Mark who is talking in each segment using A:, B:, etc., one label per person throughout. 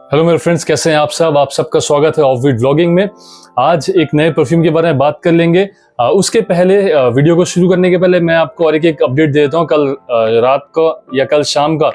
A: Hello मेरे friends, कैसे हैं आप सब? आप सबका स्वागत है ऑफबीट व्लॉगिंग में। आज एक नए परफ्यूम के बारे में बात कर लेंगे। उसके पहले वीडियो को शुरू करने के पहले मैं आपको और एक अपडेट दे देता हूँ। कल रात को या कल शाम का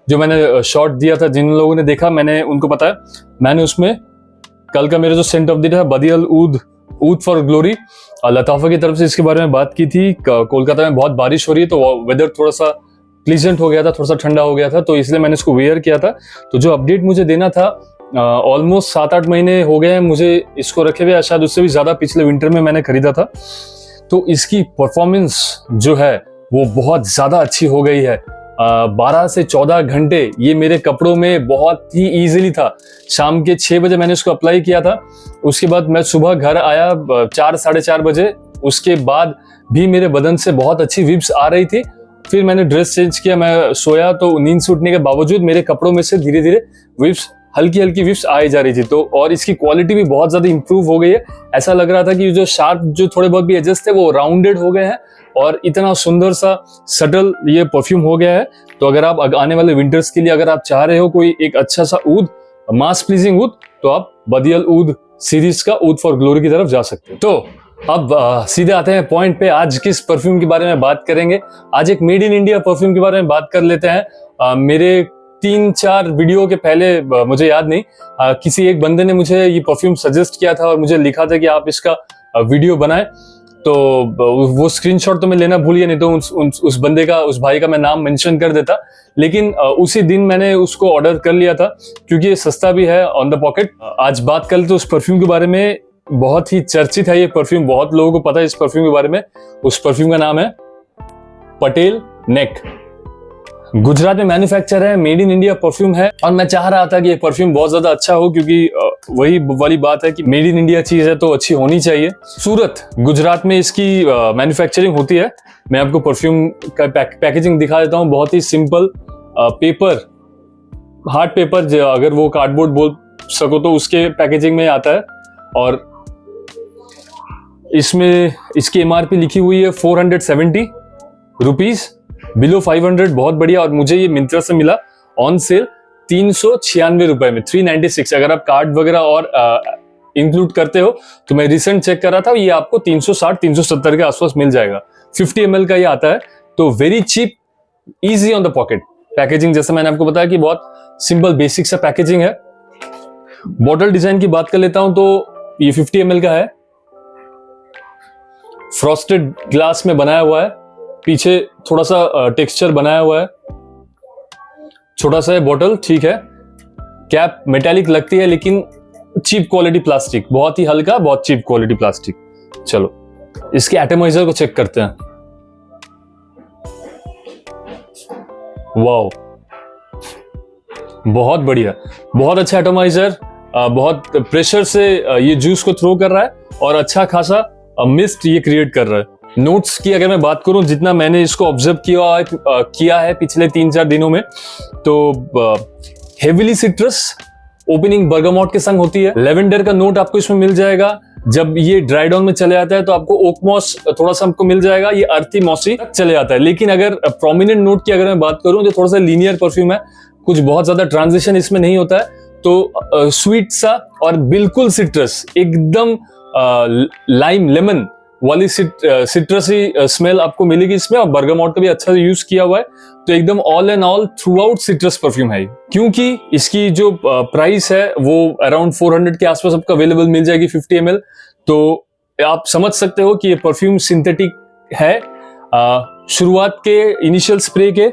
A: जो मैंने शॉट दिया था, जिन लोगों ने देखा मैंने उनको पता है, मैंने उसमें कल का मेरा जो सेंट ऑफ द डे था बदियल ऊद फॉर ग्लोरी लताफा की तरफ से इसके बारे में बात की थी। कोलकाता में बहुत बारिश हो रही है तो वेदर थोड़ा सा प्लीजेंट हो गया था, थोड़ा सा ठंडा हो गया था, तो इसलिए मैंने इसको वेयर किया था। तो जो अपडेट मुझे देना था, ऑलमोस्ट 7-8 महीने हो गए हैं मुझे इसको रखे हुए, शायद उससे भी ज्यादा। पिछले विंटर में मैंने खरीदा था, तो इसकी परफॉर्मेंस जो है वो बहुत ज्यादा अच्छी हो गई है। 12 से 14 घंटे ये मेरे कपड़ों में बहुत ही इजीली था। शाम के 6 बजे मैंने इसको अप्लाई किया था। उसके बाद मैं सुबह घर आया 4-4:30 बजे। उसके बाद भी मेरे बदन से बहुत अच्छी विब्स आ रही थी। फिर मैंने ड्रेस चेंज किया, मैं सोया, तो नींद से उठने के बावजूद मेरे कपड़ों में से धीरे धीरे विब्स, हल्की हल्की विब्स आई जा रही थी। तो और इसकी क्वालिटी भी बहुत ज्यादा इंप्रूव हो गई है। ऐसा लग रहा था कि जो शार्प, जो थोड़े बहुत भी एजेस थे वो राउंडेड हो गए हैं और इतना सुंदर सा सटल ये परफ्यूम हो गया है। तो अगर आप आने वाले विंटर्स के लिए अगर आप चाह रहे हो कोई एक अच्छा सा ऊद, मास प्लीजिंग ऊद, तो आप बदियल ऊद सीरीज का ऊद फॉर ग्लोरी की तरफ जा सकते हैं। तो अब सीधे आते हैं पॉइंट पे। आज किस परफ्यूम के बारे में बात करेंगे? आज एक मेड इन इंडिया परफ्यूम के बारे में बात कर लेते हैं। मेरे 3-4 वीडियो के पहले, मुझे याद नहीं, किसी एक बंदे ने मुझे ये परफ्यूम सजेस्ट किया था और मुझे लिखा था कि आप इसका वीडियो बनाएं। तो वो स्क्रीनशॉट तो मैं लेना भूल गया, नहीं तो उस बंदे का, उस भाई का मैं नाम मेंशन कर देता। लेकिन उसी दिन मैंने उसको ऑर्डर कर लिया था क्योंकि ये सस्ता भी है, ऑन द पॉकेट। आज बात कर लेते उस परफ्यूम के बारे में। बहुत ही चर्चित है ये परफ्यूम, बहुत लोगों को पता है इस परफ्यूम के बारे में। उस परफ्यूम का नाम है पटेल नेक। गुजरात में मैन्युफैक्चर है, मेड इन इंडिया परफ्यूम है। और मैं चाह रहा था कि ये परफ्यूम बहुत ज्यादा अच्छा हो, क्योंकि वही वाली बात है कि मेड इन इंडिया चीज है तो अच्छी होनी चाहिए। सूरत, गुजरात में इसकी मैन्युफैक्चरिंग होती है। मैं आपको परफ्यूम का पैकेजिंग दिखा देता हूँ। बहुत ही सिंपल पेपर, हार्ड पेपर, अगर वो कार्डबोर्ड बोल सको तो उसके पैकेजिंग में आता है। और इसमें इसकी MRP लिखी हुई है 470 रुपीज, बिलो 500। बहुत बढ़िया। और मुझे ये मिंत्रा से मिला ऑन सेल 396 रुपए में, 396। अगर आप कार्ड वगैरह और इंक्लूड करते हो तो मैं रिसेंट चेक कर रहा था, ये आपको 360-370 के आसपास मिल जाएगा। 50 ml का ये आता है, तो very cheap, easy on the pocket. Packaging जैसे मैंने आपको बताया कि बहुत सिंपल बेसिक सा पैकेजिंग है। बॉटल डिजाइन की बात कर लेता हूं तो ये 50 ml का है, फ्रॉस्टेड ग्लास में बनाया हुआ है। पीछे थोड़ा सा टेक्सचर बनाया हुआ है, छोटा सा है बॉटल, ठीक है। कैप मेटालिक लगती है लेकिन चीप क्वालिटी प्लास्टिक, बहुत ही हल्का, बहुत चीप क्वालिटी प्लास्टिक। चलो इसके एटमाइजर को चेक करते हैं। वाओ, बहुत बढ़िया, बहुत अच्छा एटमाइजर। बहुत प्रेशर से ये जूस को थ्रो कर रहा है और अच्छा खासा मिस्ट ये क्रिएट कर रहा है। नोट्स की अगर मैं बात करूं, जितना मैंने इसको ऑब्जर्व किया है पिछले 3-4 दिनों में, तो हेविली सिट्रस, ओपनिंग बर्गामोट के संग होती है। लेवेंडर का नोट आपको इसमें मिल जाएगा। जब ये ड्राई डाउन में चले आता है तो आपको ओकमॉस थोड़ा सा आपको मिल जाएगा। ये अर्थी मॉसी तक चले आता है। लेकिन अगर प्रोमिनेंट नोट की अगर मैं बात करूं, तो थोड़ा सा लीनियर परफ्यूम है, कुछ बहुत ज्यादा ट्रांजिशन इसमें नहीं होता है। तो स्वीट सा और बिल्कुल सिट्रस, एकदम लाइम लेमन वाली सिट्रसी स्मेल आपको मिलेगी इसमें। और बर्गामोट का भी अच्छा यूज किया हुआ है, तो एकदम all and all through out citrus perfume है। क्योंकि इसकी जो प्राइस है वो अराउंड 400 के आसपास आपको अवेलेबल मिल जाएगी 50 ml। तो आप समझ सकते हो कि ये परफ्यूम सिंथेटिक है। शुरुआत के इनिशियल स्प्रे के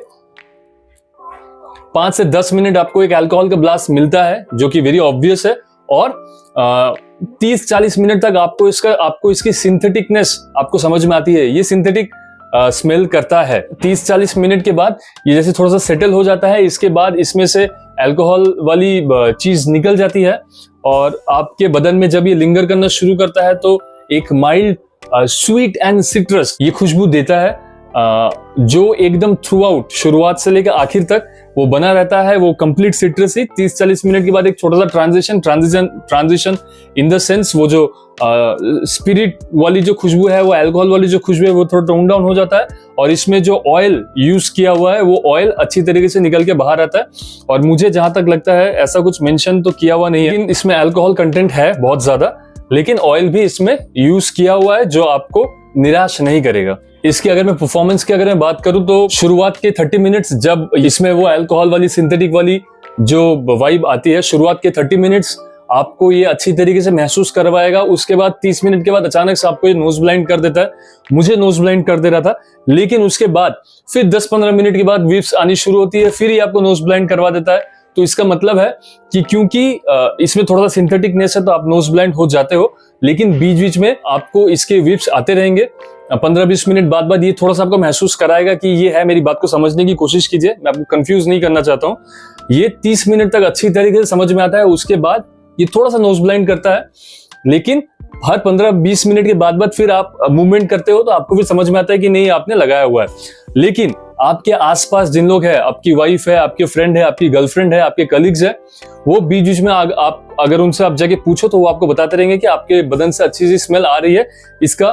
A: 5 से 10 मिनट आपको एक अल्कोहल का ब्लास्ट मिलता है, जो कि वेरी ऑब्वियस है। और 30-40 मिनट तक आपको इसकी सिंथेटिकनेस आपको समझ में आती है। ये सिंथेटिक स्मेल करता है। 30-40 मिनट के बाद ये जैसे थोड़ा सा सेटल हो जाता है, इसके बाद इसमें से अल्कोहल वाली चीज निकल जाती है और आपके बदन में जब ये लिंगर करना शुरू करता है तो एक माइल्ड स्वीट एंड सिट्रस ये खुशबू देता है। जो एकदम थ्रू आउट शुरुआत से लेकर आखिर तक वो बना रहता है, वो कंप्लीट सिट्रस ही। 30-40 मिनट के बाद एक छोटा सा ट्रांजिशन इन द सेंस वो जो स्पिरिट वाली जो खुशबू है, वो अल्कोहल वाली जो खुशबू है, वो थोड़ा टोन डाउन हो जाता है और इसमें जो ऑयल यूज किया हुआ है वो ऑयल अच्छी तरीके से निकल के बाहर आता है। और मुझे जहां तक लगता है ऐसा कुछ मेंशन तो किया हुआ नहीं है, लेकिन इसमें अल्कोहल कंटेंट है बहुत ज्यादा, लेकिन ऑयल भी इसमें यूज किया हुआ है जो आपको निराश नहीं करेगा। इसकी अगर मैं परफॉर्मेंस की अगर मैं बात करूं तो शुरुआत के 30 मिनट्स जब इसमें वो अल्कोहल वाली सिंथेटिक वाली जो वाइब आती है, शुरुआत के 30 मिनट्स आपको ये अच्छी तरीके से महसूस करवाएगा। उसके बाद 30 मिनट के बाद अचानक से आपको ये नोज ब्लाइंड कर देता है। मुझे नोज ब्लाइंड कर दे रहा था, लेकिन उसके बाद फिर 10-15 मिनट के बाद विप्स आनी शुरू होती है, फिर ये आपको नोज ब्लाइंड करवा देता है। तो इसका मतलब है कि क्योंकि इसमें थोड़ा सा सिंथेटिकनेस है तो आप नोज ब्लाइंड हो जाते हो, लेकिन बीच बीच में आपको इसके विप्स आते रहेंगे। 15-20 मिनट बाद ये थोड़ा सा आपको महसूस कराएगा कि ये है। मेरी बात को समझने की कोशिश कीजिए, मैं आपको कंफ्यूज नहीं करना चाहता हूँ। ये 30 मिनट तक अच्छी तरीके से समझ में आता है, उसके बाद ये थोड़ा सा नोज ब्लाइंड करता है, लेकिन हर 15-20 मिनट के बाद फिर आप मूवमेंट करते हो तो आपको फिर समझ में आता है कि नहीं आपने लगाया हुआ है। लेकिन आपके आसपास जिन लोग हैं, आपकी वाइफ है, आपके फ्रेंड है, आपकी गर्लफ्रेंड है, आपके कलीग्स है, वो बीच बीच में आप अगर उनसे आप जाके पूछो तो वो आपको बताते रहेंगे कि आपके बदन से अच्छी सी स्मेल आ रही है। इसका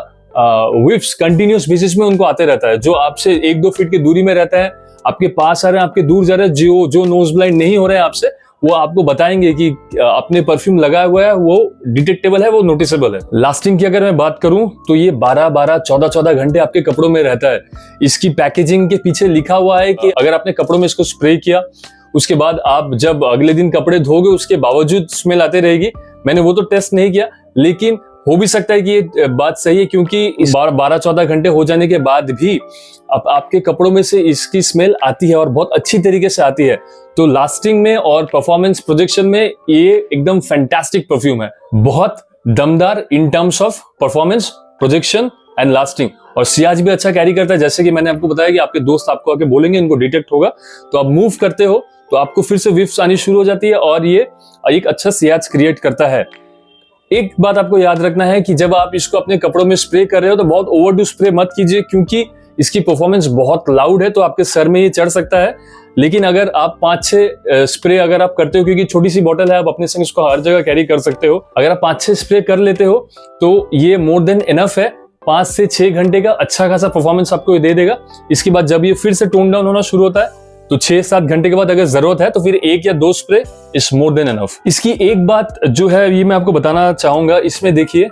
A: विफ्स कंटिन्यूस बेसिस में उनको आते रहता है। जो आपसे 1-2 फीट की दूरी में रहता है, आपके पास आ रहे हैं, आपके दूर जा रहे हैं, जो नोज ब्लाइंड नहीं हो रहे हैं आपसे, वो आपको बताएंगे कि आपने परफ्यूम लगाया हुआ है, वो डिटेक्टेबल है, वो नोटिसेबल है। लास्टिंग की अगर मैं बात करूं तो ये 12-12, 14-14 घंटे आपके कपड़ों में रहता है। इसकी पैकेजिंग के पीछे लिखा हुआ है कि अगर आपने कपड़ों में इसको स्प्रे किया, उसके बाद आप जब अगले दिन कपड़े धोगे उसके बावजूद स्मेल आते रहेगी। मैंने वो तो टेस्ट नहीं किया, लेकिन हो भी सकता है कि ये बात सही है, क्योंकि इस 12-14 घंटे हो जाने के बाद भी आपके कपड़ों में से इसकी स्मेल आती है और बहुत अच्छी तरीके से आती है। तो लास्टिंग में और परफॉर्मेंस प्रोजेक्शन में ये एकदम फैंटास्टिक परफ्यूम है, बहुत दमदार in terms of performance, projection and lasting. और सियाज भी अच्छा कैरी करता है, जैसे कि मैंने आपको बताया कि आपके दोस्त आपको आके बोलेंगे, इनको डिटेक्ट होगा, तो आप मूव करते हो तो आपको फिर से विफ्स आनी शुरू हो जाती है और ये एक अच्छा सियाज क्रिएट करता है। एक बात आपको याद रखना है कि जब आप इसको अपने कपड़ों में स्प्रे कर रहे हो तो बहुत ओवरडू स्प्रे मत कीजिए, क्योंकि इसकी परफॉर्मेंस बहुत लाउड है तो आपके सर में ये चढ़ सकता है। लेकिन अगर आप 5-6 स्प्रे अगर आप करते हो, क्योंकि छोटी सी बॉटल है, आप अपने संग इसको हर जगह कैरी कर सकते हो, अगर आप 5-6 स्प्रे कर लेते हो तो ये मोर देन इनफ है। 5 से 6 घंटे का अच्छा खासा परफॉर्मेंस आपको ये दे देगा। इसके बाद जब ये फिर से टोन डाउन होना शुरू होता है तो 6-7 घंटे के बाद अगर जरूरत है तो फिर 1 या 2 spray is more than enough. इसकी एक बात जो है ये मैं आपको बताना चाहूंगा, इसमें देखिए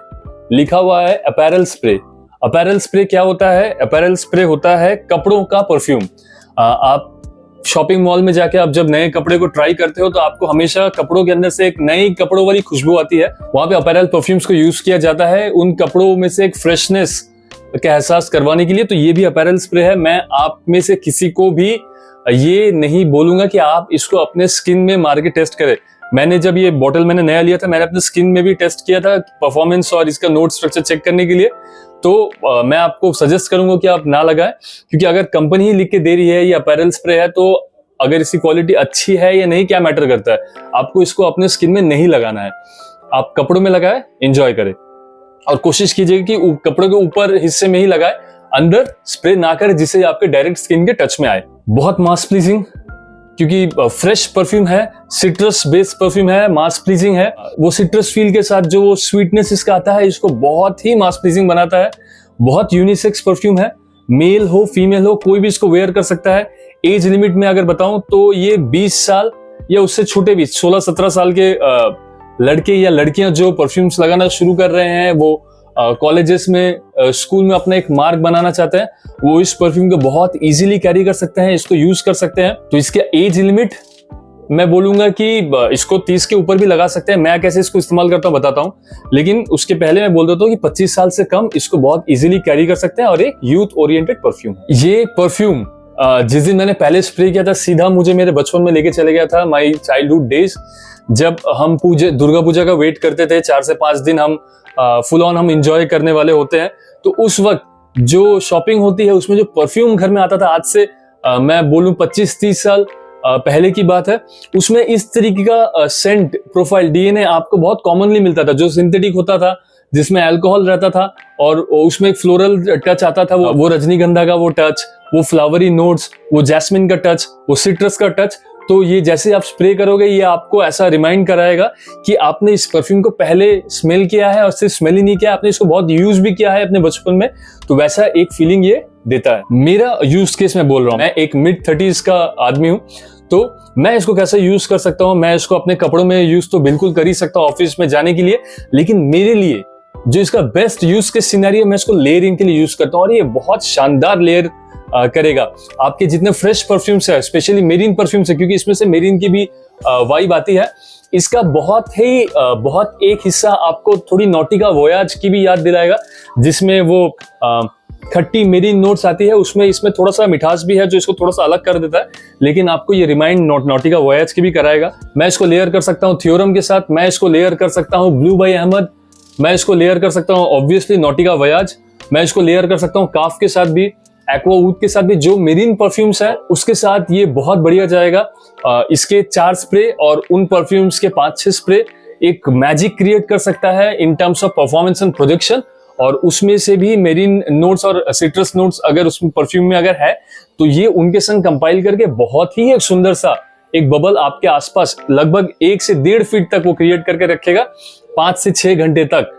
A: लिखा हुआ है अपैरल स्प्रे। अपैरल स्प्रे क्या होता है? अपैरल स्प्रे होता है कपड़ों का परफ्यूम। आप शॉपिंग मॉल में जाके आप जब नए कपड़े को ट्राई करते हो तो आपको हमेशा कपड़ों के अंदर से एक नई कपड़ों वाली खुशबू आती है। वहां पे अपैरल परफ्यूम्स को यूज किया जाता है उन कपड़ों में से एक फ्रेशनेस का एहसास करवाने के लिए। तो ये भी अपैरल स्प्रे है। मैं आप में से किसी को भी ये नहीं बोलूंगा कि आप इसको अपने स्किन में मार के टेस्ट करें। मैंने जब ये बॉटल मैंने नया लिया था, मैंने अपने स्किन में भी टेस्ट किया था परफॉर्मेंस और इसका नोट स्ट्रक्चर चेक करने के लिए। तो मैं आपको सजेस्ट करूंगा कि आप ना लगाएं, क्योंकि अगर कंपनी ही लिख के दे रही है ये अपैरल स्प्रे है तो अगर इसकी क्वालिटी अच्छी है या नहीं क्या मैटर करता है। आपको इसको अपने स्किन में नहीं लगाना है, आप कपड़ों में लगाए, एंजॉय करें और कोशिश कीजिए कि कपड़ों के ऊपर हिस्से में ही लगाए, अंदर स्प्रे ना करें जिससे आपके डायरेक्ट स्किन के टच में आए। बहुत मास प्लीजिंग, क्योंकि फ्रेश परफ्यूम है, सिट्रस बेस्ड परफ्यूम है, मास प्लीजिंग है। वो सिट्रस फील के साथ जो स्वीटनेस इसका आता है इसको बहुत ही मास प्लीजिंग बनाता है। बहुत यूनिसेक्स परफ्यूम है, मेल हो फीमेल हो कोई भी इसको वेयर कर सकता है। एज लिमिट में अगर बताऊं तो ये 20 साल या उससे छोटे भी 16-17 साल के लड़के या लड़कियां जो परफ्यूम्स लगाना शुरू कर रहे हैं, वो कॉलेजेस में स्कूल में अपना एक मार्क बनाना चाहते हैं, वो इस परफ्यूम को बहुत इजीली कैरी कर सकते हैं, इसको यूज कर सकते हैं। तो इसके एज लिमिट मैं बोलूंगा कि इसको 30 के ऊपर भी लगा सकते हैं। मैं कैसे इसको इस्तेमाल करता हूं बताता हूं, लेकिन उसके पहले मैं बोल देता हूं कि 25 साल से कम इसको बहुत इजीली कैरी कर सकते हैं और एक यूथ ओरिएंटेड परफ्यूम। ये परफ्यूम जिस दिन मैंने पहले स्प्रे किया था सीधा मुझे मेरे बचपन में लेके चले गया था, माई चाइल्डहुड डेज, जब हम दुर्गा पूजा का वेट करते थे। 4 से 5 दिन हम फुल ऑन हम इंजॉय करने वाले होते हैं। तो उस वक्त जो शॉपिंग होती है उसमें जो परफ्यूम घर में आता था, आज से मैं बोलूं 25-30 साल पहले की बात है, उसमें इस तरीके का सेंट प्रोफाइल डीएनए आपको बहुत कॉमनली मिलता था, जो सिंथेटिक होता था, जिसमें अल्कोहल रहता था और उसमें एक फ्लोरल टच आता था, वो रजनीगंधा का वो टच, वो फ्लावरी नोट्स, वो जैस्मिन का टच, वो सिट्रस का टच। तो ये जैसे आप स्प्रे करोगे ये आपको ऐसा रिमाइंड कराएगा कि आपने इस परफ्यूम को पहले स्मेल किया है, और सिर्फ स्मेल ही नहीं किया, आपने इसको बहुत यूज भी किया है अपने बचपन में। तो वैसा एक फीलिंग ये देता है। मेरा यूज केस मैं बोल रहा हूँ, मैं एक मिड 30s का आदमी हूँ, तो मैं इसको कैसे यूज कर सकता हूँ। मैं इसको अपने कपड़ों में यूज तो बिल्कुल कर ही सकता हूँ ऑफिस में जाने के लिए, लेकिन मेरे लिए जो इसका बेस्ट यूज के सिनेरियो, मैं इसको लेयरिंग के लिए यूज करता हूँ। और ये बहुत शानदार लेयर करेगा आपके जितने फ्रेश परफ्यूम्स है, स्पेशली मेरीन परफ्यूम्स है, क्योंकि इसमें से मेरीन की भी वाइब आती है। इसका बहुत एक हिस्सा आपको थोड़ी नॉटिका वोयाज की भी याद दिलाएगा, जिसमें वो खट्टी मेरीन नोट्स आती है, उसमें इसमें थोड़ा सा मिठास भी है जो इसको थोड़ा सा अलग कर देता है, लेकिन आपको ये रिमाइंड नॉटिका वोयाज की भी कराएगा। मैं इसको लेयर कर सकता हूँ थ्योरम के साथ, मैं इसको लेयर कर सकता हूँ ब्लू बाई अहमद, मैं इसको लेयर कर सकता हूँ ऑब्वियसली नॉटिका वोयाज, मैं इसको लेयर कर सकता हूँ काफ के साथ भी, एक्वा ऊद के साथ भी। जो मेरीन परफ्यूम्स है उसके साथ ये बहुत बढ़िया जाएगा। इसके 4 स्प्रे और उन परफ्यूम्स के 5-6 स्प्रे एक मैजिक क्रिएट कर सकता है in terms of performance and projection. और उसमें से भी मेरीन नोट्स और सिट्रस नोट्स अगर उसमें परफ्यूम में अगर है तो ये उनके संग कंपाइल करके बहुत ही एक सुंदर सा एक बबल आपके आसपास लगभग 1 से 1.5 फीट तक वो क्रिएट करके रखेगा 5 से 6 घंटे तक।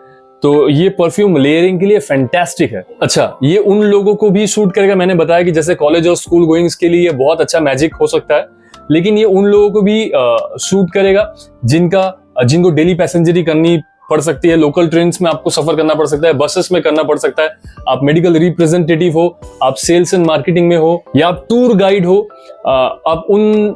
A: तो ये परफ्यूम लेयरिंग के लिए फैंटास्टिक है। अच्छा, ये उन लोगों को भी सूट करेगा, मैंने बताया कि जैसे कॉलेज और स्कूल गोइंग्स के लिए ये बहुत अच्छा मैजिक हो सकता है, लेकिन ये उन लोगों को भी सूट करेगा जिनको डेली पैसेंजरी करनी पड़ सकती है। लोकल ट्रेन्स में आपको सफर करना पड़ सकता है, बसेस में करना पड़ सकता है, आप मेडिकल रिप्रेजेंटेटिव हो, आप सेल्स एंड मार्केटिंग में हो, या आप टूर गाइड हो, आप उन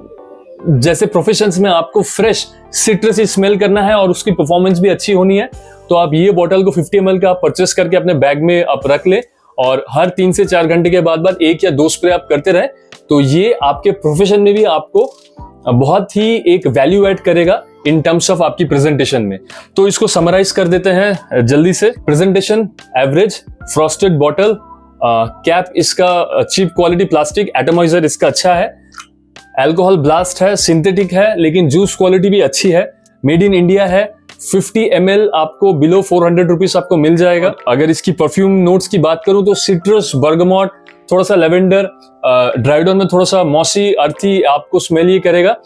A: जैसे प्रोफेशंस में आपको फ्रेश सिट्रस स्मेल करना है और उसकी परफॉर्मेंस भी अच्छी होनी है, तो आप ये बॉटल को 50 ml का आप परचेस करके अपने बैग में आप रख ले, और हर 3 से 4 घंटे के बाद 1 या 2 स्प्रे आप करते रहे, तो ये आपके प्रोफेशन में भी आपको बहुत ही एक वैल्यू ऐड करेगा इन टर्म्स ऑफ आपकी प्रेजेंटेशन में। तो इसको समराइज कर देते हैं जल्दी से। Presentation average, frosted bottle, cap इसका चीप क्वालिटी प्लास्टिक, एटमाइजर इसका अच्छा है, अल्कोहल ब्लास्ट है, सिंथेटिक है, लेकिन जूस क्वालिटी भी अच्छी है, मेड इन इंडिया है, 50 ml आपको बिलो 400 रुपीज आपको मिल जाएगा। अगर इसकी परफ्यूम नोट्स की बात करूं तो सिट्रस, बर्गमॉट, थोड़ा सा लेवेंडर, ड्राइडन में थोड़ा सा मॉसी, अर्थी आपको स्मेल ये करेगा।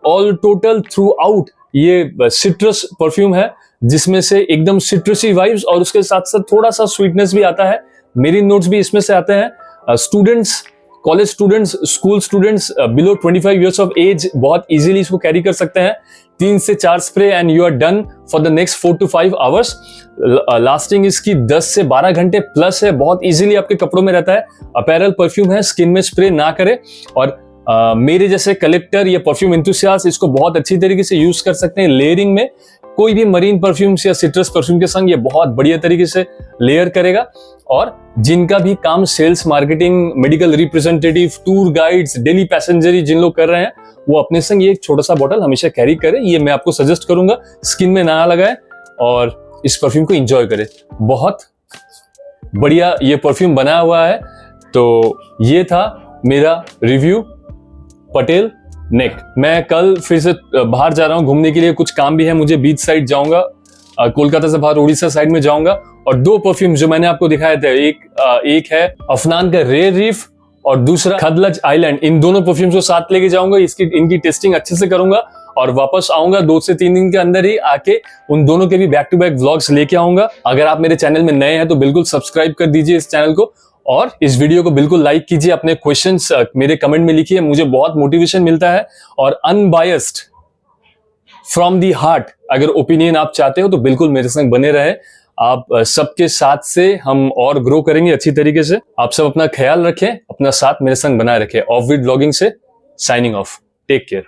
A: ऑल टोटल थ्रू आउट ये सिट्रस परफ्यूम है, जिसमें से एकदम सिट्रसी वाइब्स और उसके साथ साथ थोड़ा सा स्वीटनेस भी आता है, मेरीन नोट्स भी इसमें से आते हैं। Students, college students, school students below 25 years of age बहुत इजीली इसको कैरी कर सकते हैं। 3 से 4 spray and you are done for the next 4 to 5 hours. Lasting इसकी 10 से 12 घंटे प्लस है, बहुत इजीली आपके कपड़ों में रहता है। अपैरल परफ्यूम है, स्किन में स्प्रे ना करे, और मेरे जैसे कलेक्टर या परफ्यूम एंथुसियास्ट इसको बहुत अच्छी तरीके से यूज कर सकते हैं लेयरिंग में। कोई भी मरीन परफ्यूम्स या सिट्रस परफ्यूम के संग ये बहुत बढ़िया तरीके से लेयर करेगा। और जिनका भी काम sales, marketing, medical representative, tour guides, daily पैसेंजरी जिन लोग कर रहे हैं, वो अपने संग ये एक छोटा सा बॉटल हमेशा कैरी करें, ये मैं आपको सजेस्ट करूंगा। स्किन में ना लगाए और इस परफ्यूम को एंजॉय करें। बहुत बढ़िया ये परफ्यूम बना हुआ है। तो ये था मेरा रिव्यू पटेल नेक। मैं कल फिर से बाहर जा रहा हूँ घूमने के लिए, कुछ काम भी है मुझे, बीच साइड जाऊंगा, कोलकाता से बाहर उड़ीसा साइड में जाऊंगा। और 2 परफ्यूम जो मैंने आपको दिखाए थे, एक है अफनान का रेयर रीफ और दूसरा खदलज आइलैंड, इन दोनों परफ्यूम्स को साथ लेके जाऊंगा। इनकी टेस्टिंग अच्छे से करूंगा और वापस आऊंगा 2 से 3 दिन के अंदर ही, आके उन दोनों के भी बैक टू बैक व्लॉग्स लेके आऊंगा। अगर आप मेरे चैनल में नए हैं तो बिल्कुल सब्सक्राइब कर दीजिए इस चैनल को, और इस वीडियो को बिल्कुल लाइक कीजिए। अपने क्वेश्चंस मेरे कमेंट में लिखिए, मुझे बहुत मोटिवेशन मिलता है। और अनबायस्ड फ्रॉम दी हार्ट अगर ओपिनियन आप चाहते हो तो बिल्कुल मेरे संग बने रहे। आप सबके साथ से हम और ग्रो करेंगे अच्छी तरीके से। आप सब अपना ख्याल रखें, अपना साथ मेरे संग बनाए रखें। ऑफ विद व्लॉगिंग से साइनिंग ऑफ। Take care.